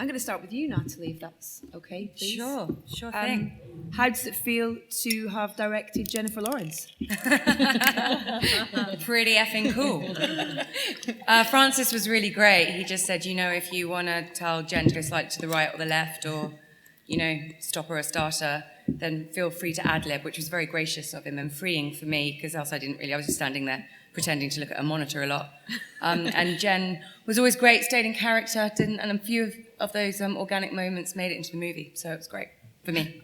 I'm going to start with you, Natalie, if that's okay, please. Sure thing. How does it feel to have directed Jennifer Lawrence? Pretty effing cool. Francis was really great. He just said, if you want to tell Jen to go slightly to the right or the left or, stop or a starter, then feel free to ad-lib, which was very gracious of him and freeing for me, because else I was just standing there pretending to look at a monitor a lot. And Jen was always great, stayed in character, and a few of those organic moments made it into the movie, so it was great for me.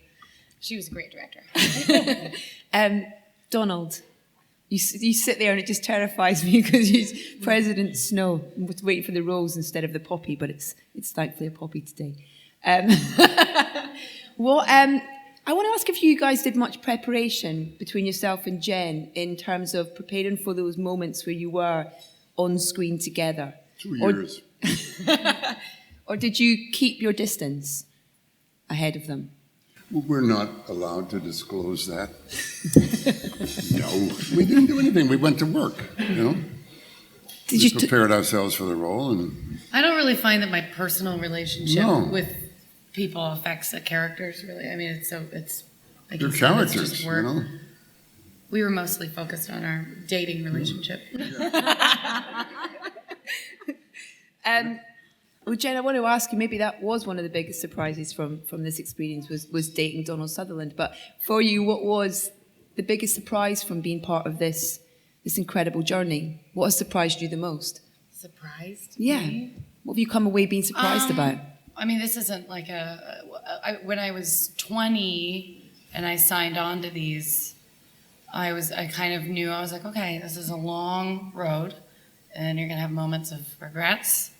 She was a great director. Donald, you sit there and it just terrifies me because he's President Snow. I'm waiting for the rose instead of the poppy, but it's thankfully a poppy today. I want to ask if you guys did much preparation between yourself and Jen in terms of preparing for those moments where you were on screen together. 2 years. Or did you keep your distance ahead of them? Well, we're not allowed to disclose that. No, we didn't do anything. We went to work, We prepared ourselves for the role. And I don't really find that my personal relationship with people affects the characters, really. I mean, it's like they're characters, it's just work. We were mostly focused on our dating relationship. Well, Jen, I want to ask you, maybe that was one of the biggest surprises from this experience was dating Donald Sutherland. But for you, what was the biggest surprise from being part of this incredible journey? What has surprised you the most? Surprised? Yeah. Me? What have you come away being surprised about? I mean, this isn't like when I was 20 and I signed on to these, I kind of knew, I was like, okay, this is a long road and you're going to have moments of regrets.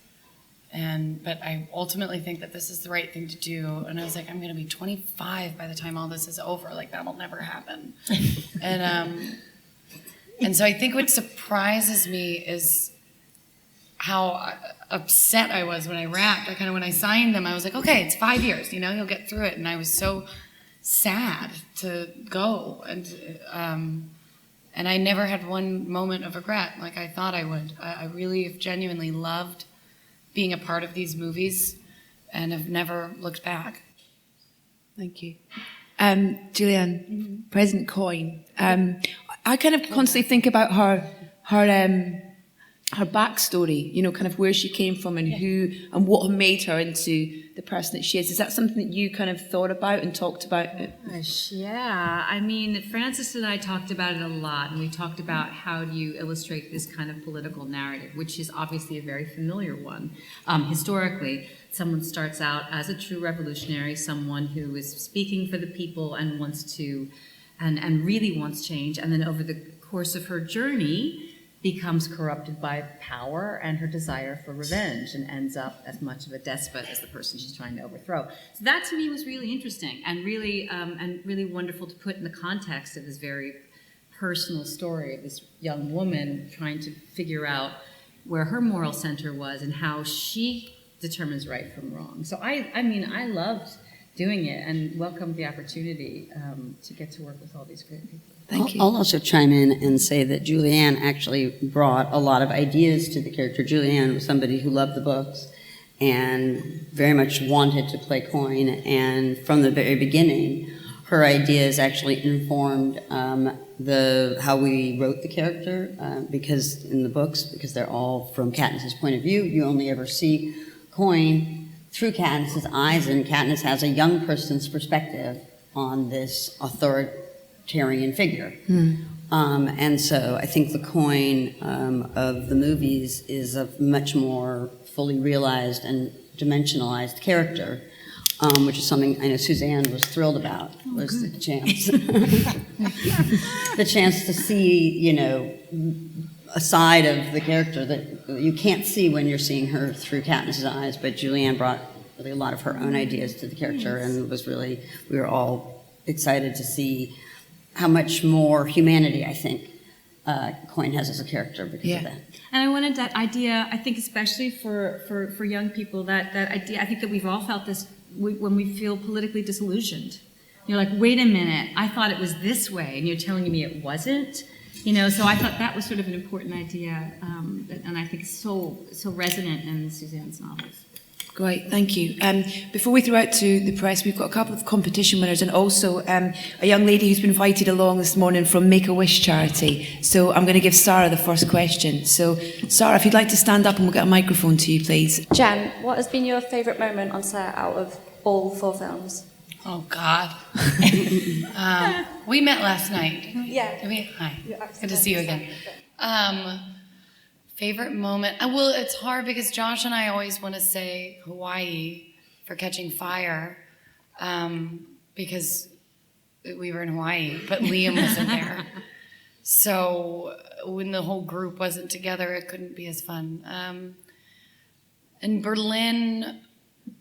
But I ultimately think that this is the right thing to do. And I was like, I'm going to be 25 by the time all this is over. Like, that'll never happen. And so I think what surprises me is how upset I was when I wrapped. When I signed them, I was like, okay, it's 5 years, you'll get through it. And I was so sad to go. And I never had one moment of regret like I thought I would. I really have genuinely loved being a part of these movies and have never looked back. Thank you. Julianne, President Coin. I kind of constantly think about her backstory, kind of where she came from and who and what made her into the person that she is. Is that something that you kind of thought about and talked about? Gosh, yeah. I mean, Francis and I talked about it a lot, and we talked about how do you illustrate this kind of political narrative, which is obviously a very familiar one. Historically, someone starts out as a true revolutionary, someone who is speaking for the people and wants to, and really wants change, and then over the course of her journey, becomes corrupted by power and her desire for revenge and ends up as much of a despot as the person she's trying to overthrow. So that to me was really interesting and really wonderful to put in the context of this very personal story of this young woman trying to figure out where her moral center was and how she determines right from wrong. So I loved doing it and welcomed the opportunity to get to work with all these great people. Thank you. I'll also chime in and say that Julianne actually brought a lot of ideas to the character. Julianne was somebody who loved the books and very much wanted to play Coin, and from the very beginning, her ideas actually informed how we wrote the character, because in the books, because they're all from Katniss's point of view, you only ever see Coin through Katniss's eyes, and Katniss has a young person's perspective on this authoritarian figure. And so I think the Coin of the movies is a much more fully realized and dimensionalized character, which is something I know Suzanne was thrilled about, was the chance. The chance to see, a side of the character that you can't see when you're seeing her through Katniss's eyes, but Julianne brought really a lot of her own ideas to the character, and we were all excited to see how much more humanity, I think, Coin has as a character because of that. And I wanted that idea, I think especially for young people, that idea, I think that we've all felt this when we feel politically disillusioned. You're like, wait a minute, I thought it was this way, and you're telling me it wasn't? So I thought that was sort of an important idea, and I think so resonant in Suzanne's novels. Great, thank you. Before we throw out to the press, we've got a couple of competition winners and also a young lady who's been invited along this morning from Make-A-Wish charity. So I'm going to give Sarah the first question. So Sarah, if you'd like to stand up and we'll get a microphone to you, please. Jen, what has been your favourite moment on set out of all 4 films? Oh, God. We met last night. Didn't we? Yeah. Hi. Good to see you again. Favorite moment? Well, it's hard because Josh and I always want to say Hawaii for Catching Fire because we were in Hawaii, but Liam wasn't there. So when the whole group wasn't together, it couldn't be as fun. In Berlin,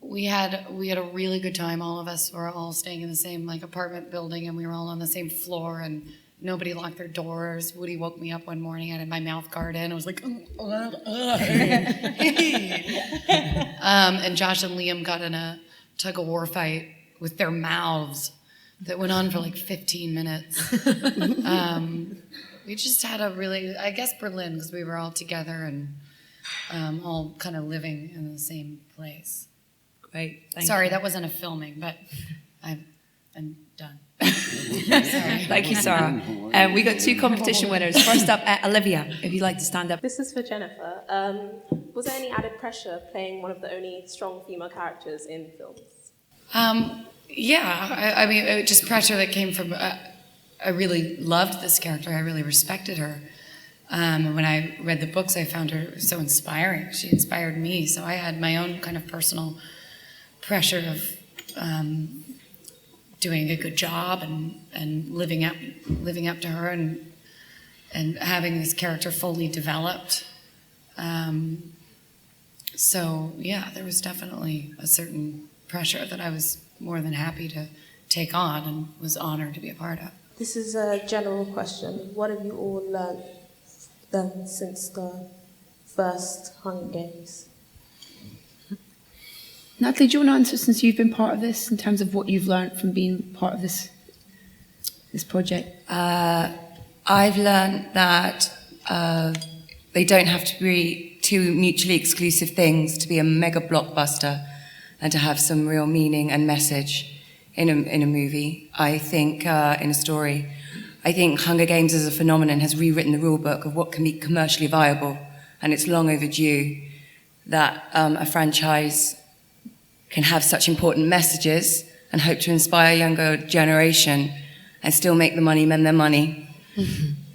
we had a really good time. All of us were all staying in the same apartment building, and we were all on the same floor, and nobody locked their doors. Woody woke me up one morning. I had my mouth guard in. I was like, and Josh and Liam got in a tug-of-war fight with their mouths that went on for 15 minutes. We just had a really, I guess Berlin, because we were all together and all kind of living in the same place. Great, Sorry, you. that wasn't a filming, but I'm done. Thank you, Sarah. We got 2 competition winners. First up, Olivia, if you'd like to stand up. This is for Jennifer. Was there any added pressure playing one of the only strong female characters in films? Yeah, I mean, just pressure that came from, I really loved this character. I really respected her. And when I read the books, I found her so inspiring. She inspired me. So I had my own kind of personal pressure of doing a good job and living up to her and having this character fully developed. So yeah, there was definitely a certain pressure that I was more than happy to take on and was honored to be a part of. This is a general question. What have you all learned then since the first Hunger Games? Natalie, do you want to answer since you've been part of this in terms of what you've learned from being part of this project? I've learned that they don't have to be 2 mutually exclusive things to be a mega blockbuster and to have some real meaning and message in a movie. I think in a story. I think Hunger Games as a phenomenon has rewritten the rule book of what can be commercially viable, and it's long overdue that a franchise can have such important messages and hope to inspire a younger generation and still make the money men their money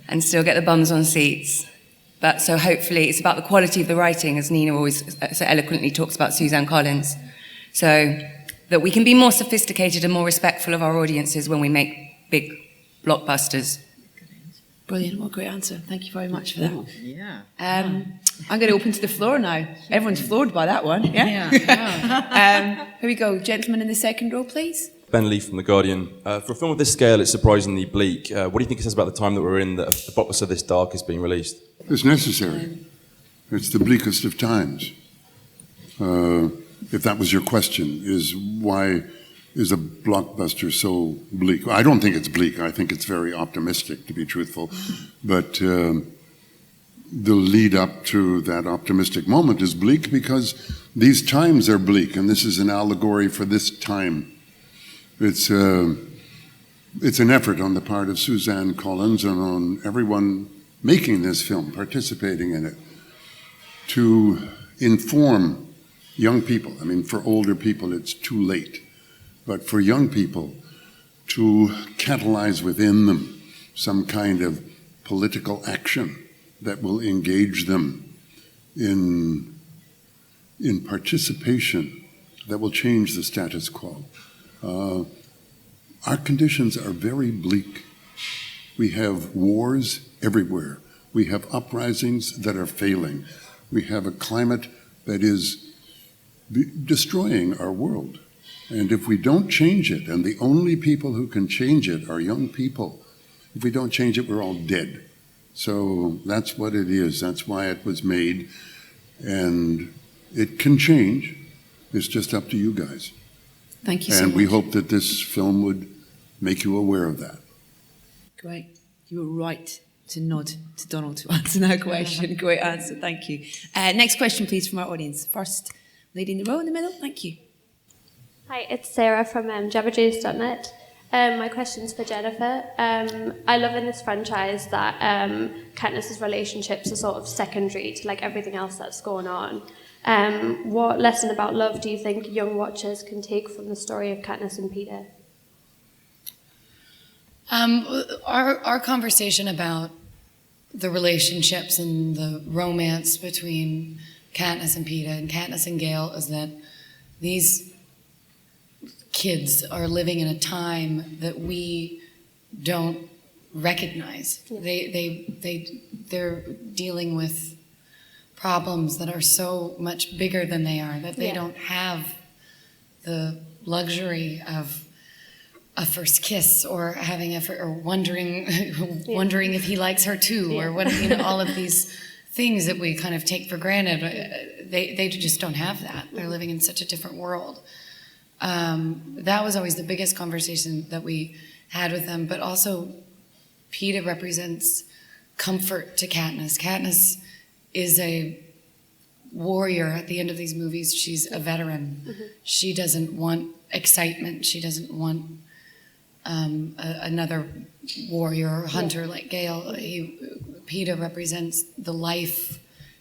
and still get the bums on seats. But so hopefully it's about the quality of the writing, as Nina always so eloquently talks about Suzanne Collins, so that we can be more sophisticated and more respectful of our audiences when we make big blockbusters. Brilliant, what a great answer. Thank you very much for that. Yeah. I'm going to open to the floor now. Everyone's floored by that one, yeah? Here we go. Gentleman in the second row, please. Ben Lee from The Guardian. For a film of this scale, it's surprisingly bleak. What do you think it says about the time that we're in, that a blockbuster this dark is being released? It's necessary. It's the bleakest of times. If that was your question, is why is a blockbuster so bleak? I don't think it's bleak. I think it's very optimistic, to be truthful. But the lead up to that optimistic moment is bleak because these times are bleak, and this is an allegory for this time. It's an effort on the part of Suzanne Collins and on everyone making this film, participating in it, to inform young people. I mean, for older people, it's too late. But for young people, to catalyze within them some kind of political action that will engage them in participation that will change the status quo. Our conditions are very bleak. We have wars everywhere. We have uprisings that are failing. We have a climate that is destroying our world. And if we don't change it, and the only people who can change it are young people, if we don't change it, we're all dead. So that's what it is. That's why it was made. And it can change. It's just up to you guys. Thank you so much. And we hope that this film would make you aware of that. Great. You were right to nod to Donald to answer that question. Great answer. Thank you. Next question, please, from our audience. First, Lady in the row in the middle, thank you. Hi, it's Sarah from jabberjuice.net. My question's for Jennifer. I love in this franchise that Katniss's relationships are sort of secondary to like everything else that's going on. What lesson about love do you think young watchers can take from the story of Katniss and Peeta? Our conversation about the relationships and the romance between Katniss and Peeta and Katniss and Gale is that these kids are living in a time that we don't recognize. They're dealing with problems that are so much bigger than they are, that they don't have the luxury of a first kiss or having or wondering if he likes her too, or what, all of these things that we kind of take for granted. They just don't have that. They're living in such a different world. That was always the biggest conversation that we had with them. But also, Peeta represents comfort to Katniss. Katniss is a warrior at the end of these movies. She's a veteran. Mm-hmm. She doesn't want excitement. She doesn't want another warrior or hunter like Gale. Peeta represents the life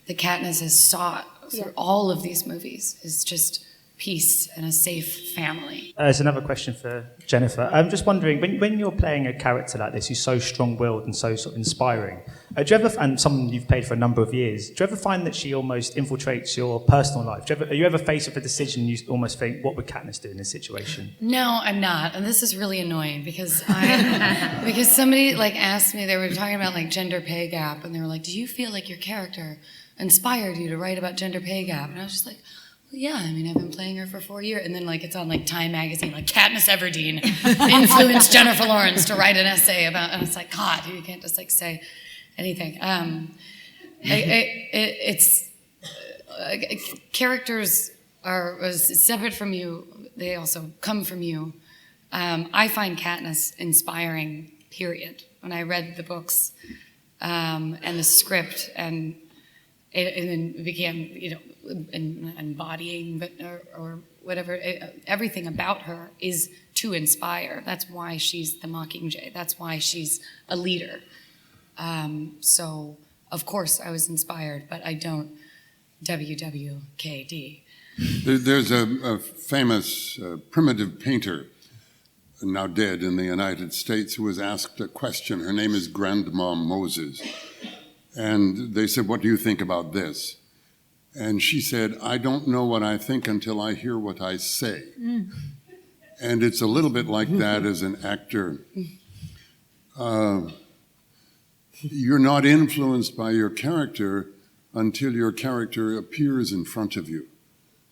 that Katniss has sought through all of these movies. Is just peace and a safe family. There's another question for Jennifer. I'm just wondering, when you're playing a character like this who's so strong-willed and so sort of inspiring, do you ever, and someone you've played for a number of years, do you ever find that she almost infiltrates your personal life? Are you ever faced with a decision you almost think, what would Katniss do in this situation? No, I'm not, and this is really annoying because because somebody asked me, they were talking about gender pay gap, and they were like, do you feel like your character inspired you to write about gender pay gap? And I was just like, yeah, I mean, I've been playing her for 4 years. And then, it's on, Time magazine, Katniss Everdeen influenced Jennifer Lawrence to write an essay about, and it's like, God, you can't just, say anything. Characters are separate from you. They also come from you. I find Katniss inspiring, period. When I read the books and the script, and it began, embodying, or whatever, everything about her is to inspire. That's why she's the Mockingjay. That's why she's a leader. So, of course, I was inspired, but I don't WWKD. There's a famous primitive painter, now dead in the United States, who was asked a question. Her name is Grandma Moses. And they said, what do you think about this? And she said, I don't know what I think until I hear what I say. Mm. And it's a little bit like that as an actor. You're not influenced by your character until your character appears in front of you.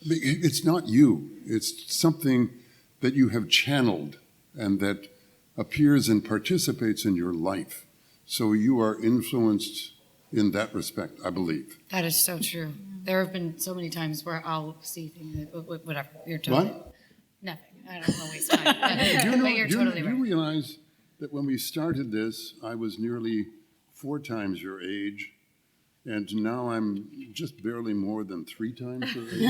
It's not you. It's something that you have channeled and that appears and participates in your life. So you are influenced in that respect, I believe. That is so true. There have been so many times where I'll see things, whatever, you're totally... What? Nothing. I don't want to waste time. But you're totally right. Do you realize that when we started this, I was nearly 4 times your age, and now I'm just barely more than 3 times your age?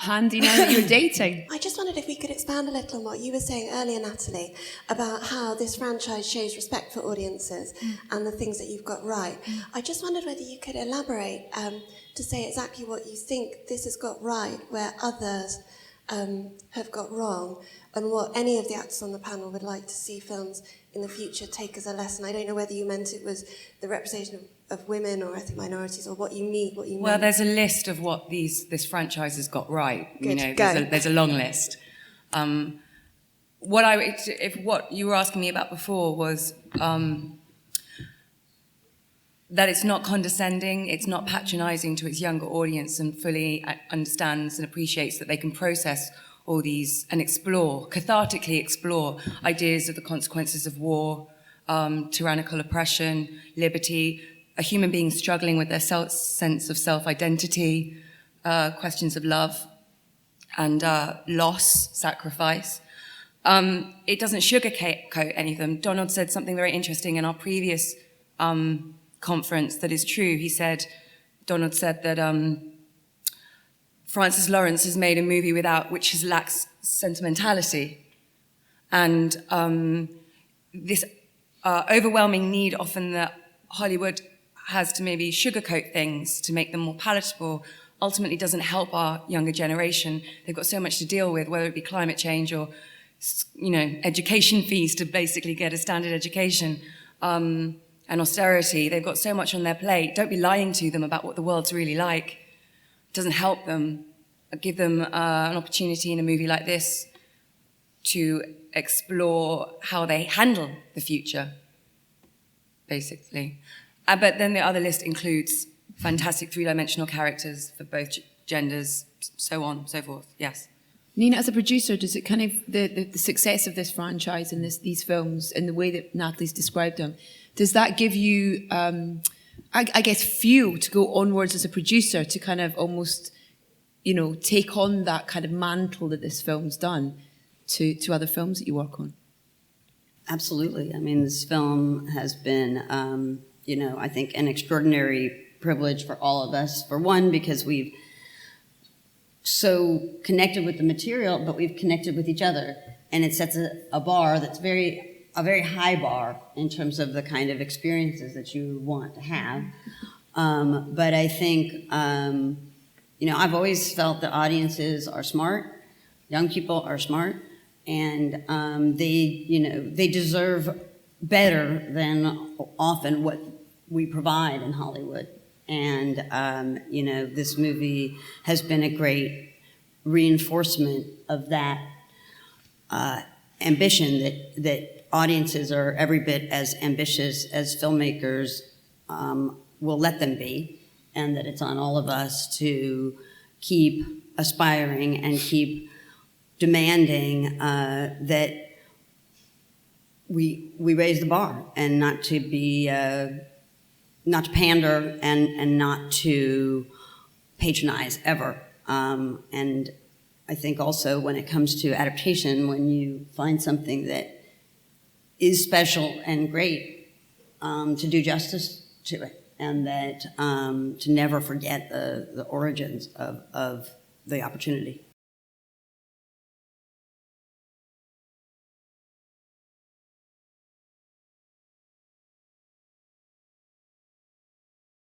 Handy now that you're dating. I just wondered if we could expand a little on what you were saying earlier, Natalie, about how this franchise shows respect for audiences and the things that you've got right. I just wondered whether you could elaborate to say exactly what you think this has got right, where others have got wrong, and what any of the actors on the panel would like to see films in the future take as a lesson. I don't know whether you meant it was the representation of women or ethnic minorities, or what you mean. Well, there's a list of what this franchise has got right. Good. There's a long list. What you were asking me about before was that it's not condescending, it's not patronizing to its younger audience, and fully understands and appreciates that they can process all these and cathartically explore ideas of the consequences of war, tyrannical oppression, liberty, a human being struggling with their sense of self-identity, questions of love and loss, sacrifice. It doesn't sugarcoat any of them. Donald said something very interesting in our previous conference that is true. Donald said that Francis Lawrence has made a movie which lacks sentimentality. And this overwhelming need often that Hollywood has to maybe sugarcoat things to make them more palatable ultimately doesn't help our younger generation. They've got so much to deal with, whether it be climate change or, education fees to basically get a standard education, and austerity. They've got so much on their plate. Don't be lying to them about what the world's really like. It doesn't help them. Give them an opportunity in a movie like this to explore how they handle the future, basically. But then the other list includes fantastic three-dimensional characters for both genders, so on, so forth, yes. Nina, as a producer, does it kind of, the success of this franchise and these films and the way that Natalie's described them, does that give you, I guess, fuel to go onwards as a producer to kind of almost, take on that kind of mantle that this film's done to other films that you work on? Absolutely. I mean, this film has been, I think, an extraordinary privilege for all of us. For one, because we've so connected with the material, but we've connected with each other. And it sets a bar that's a very high bar in terms of the kind of experiences that you want to have. But I think, I've always felt that audiences are smart, young people are smart, and they deserve better than often what we provide in Hollywood. And, this movie has been a great reinforcement of that ambition that audiences are every bit as ambitious as filmmakers will let them be, and that it's on all of us to keep aspiring and keep demanding that we raise the bar and not to be not to pander and not to patronize ever. And I think also when it comes to adaptation, when you find something that is special and great, to do justice to it, and that to never forget the origins of the opportunity.